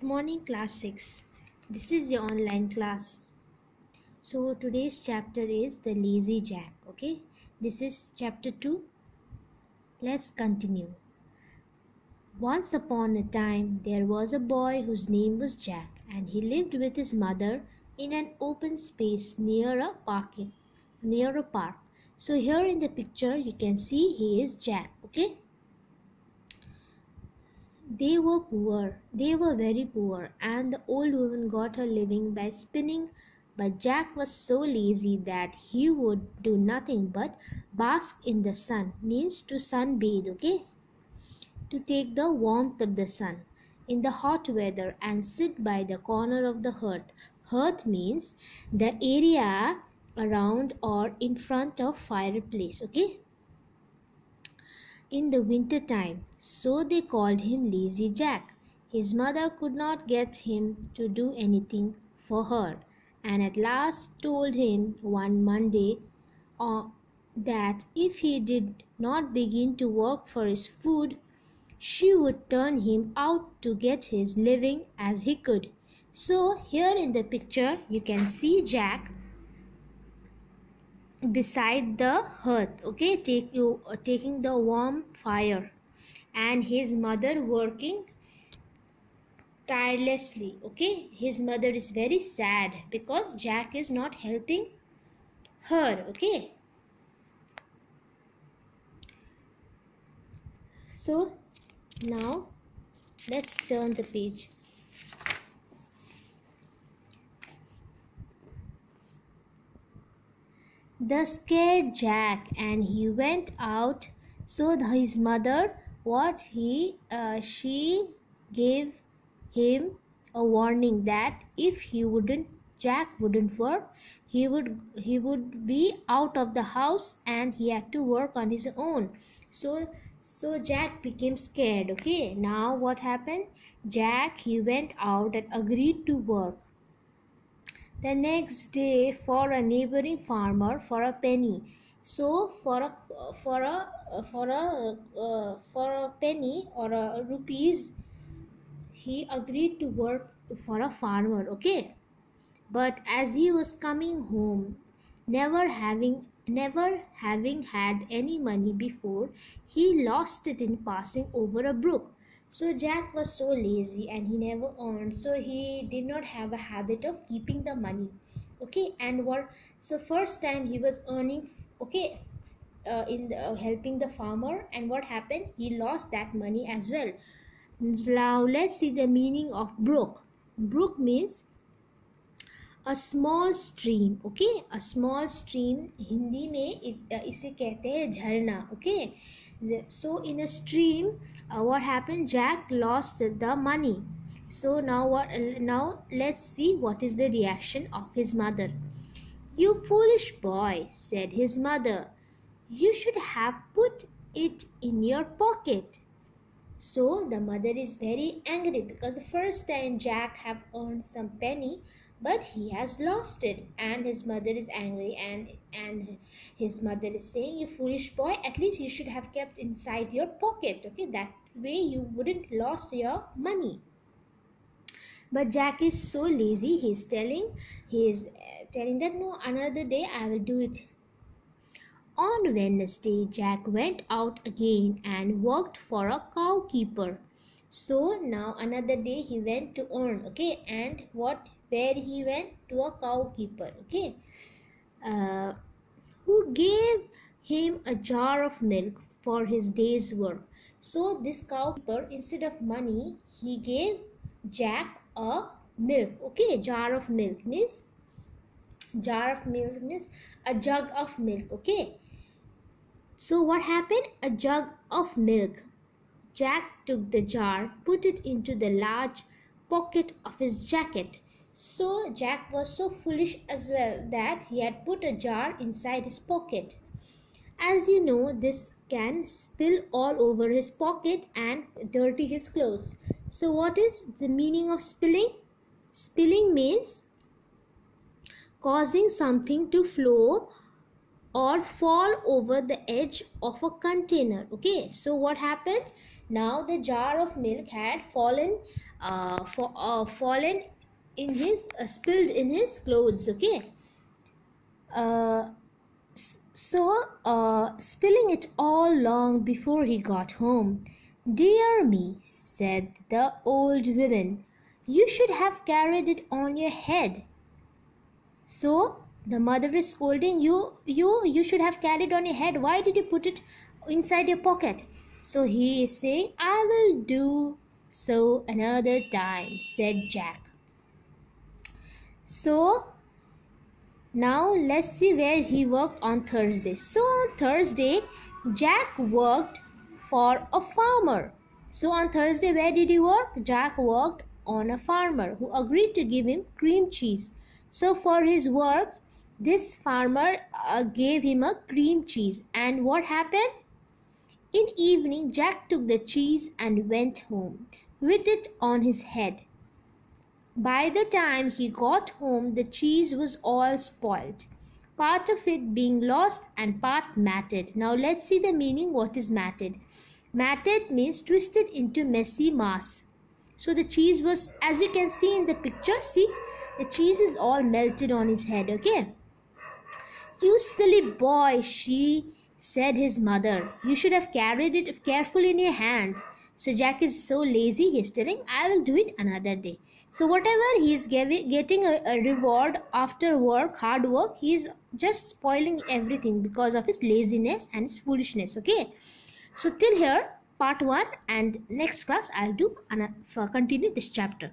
morning class 6. This is your online class. So today's chapter is the lazy Jack. Okay, this is chapter 2. Let's continue. Once upon a time there was a boy whose name was Jack, and he lived with his mother in an open space near a park. So here in the picture you can see he is Jack. Okay, they were very poor, and the old woman got her living by spinning. But Jack was so lazy that he would do nothing but bask in the sun, means to sunbathe, okay? To take the warmth of the sun in the hot weather and sit by the corner of the hearth. Hearth means the area around or in front of fireplace, okay? In the winter time, so they called him Lazy Jack. His mother could not get him to do anything for her, and at last told him one Monday that if he did not begin to work for his food, she would turn him out to get his living as he could. So here in the picture you can see Jack beside the hearth, okay, taking the warm fire, and his mother working tirelessly. Okay, his mother is very sad because Jack is not helping her. Okay, so now let's turn the page. The scared Jack, and he went out. So his mother, she gave him a warning that if Jack wouldn't work, he would be out of the house and he had to work on his own. So Jack became scared. Okay, now what happened? Jack, he went out and agreed to work the next day for a neighboring farmer for a penny. So for a penny or a rupees, he agreed to work for a farmer. Okay, but as he was coming home, never having had any money before, he lost it in passing over a brook. So Jack was so lazy and he never earned, so he did not have a habit of keeping the money. Okay, and so first time he was earning, okay, helping the farmer, and what happened? He lost that money as well. Now let's see the meaning of brook. Brook means a small stream. Okay, a small stream, Hindi में इसे कहते हैं झरना. Okay, so in a stream, what happened? Jack lost the money. So now let's see what is the reaction of his mother. "You foolish boy," said his mother, "you should have put it in your pocket." So the mother is very angry because the first time Jack have earned some penny, but he has lost it, and his mother is angry, and his mother is saying, "You foolish boy, at least you should have kept inside your pocket. Okay, that way you wouldn't lost your money." But Jack is so lazy, he is telling that no, another day I will do it. On Wednesday, Jack went out again and worked for a cow keeper. So now another day he went to earn. Okay, and where he went? To a cow keeper. Okay, who gave him a jar of milk for his day's work. So this cow keeper, instead of money, he gave Jack a milk. Okay, jar of milk means a jug of milk. Okay, so what happened? A jug of milk. Jack took the jar, put it into the large pocket of his jacket. So Jack was so foolish as well that he had put a jar inside his pocket. As you know, this can spill all over his pocket and dirty his clothes. So what is the meaning of spilling? Spilling means causing something to flow or fall over the edge of a container. Okay, so what happened? Now the jar of milk had fallen in his spilled in his clothes. Okay. Uh, Spilling it all long before he got home. "Dear me," said the old woman, "you should have carried it on your head." So the mother is scolding you should have carried on your head. Why did you put it inside your pocket? So he is saying, "I will do so another time," said Jack. So now let's see where he worked on Thursday. So on Thursday, Jack worked for a farmer. So on Thursday, where did he work? Jack worked on a farmer who agreed to give him cream cheese. So for his work, this farmer gave him a cream cheese. And what happened? In evening, Jack took the cheese and went home with it on his head. By the time he got home, the cheese was all spoiled, part of it being lost and part matted. Now let's see the meaning. What is matted? Matted means twisted into messy mass. So the cheese was, as you can see in the picture, see, the cheese is all melted on his head. Okay. "You silly boy," said his mother. "You should have carried it carefully in your hand." So Jack is so lazy, he's telling, "I will do it another day." So whatever he's getting a reward after work, hard work, he's just spoiling everything because of his laziness and his foolishness. Okay. So till here, part 1, and next class I'll do continue this chapter.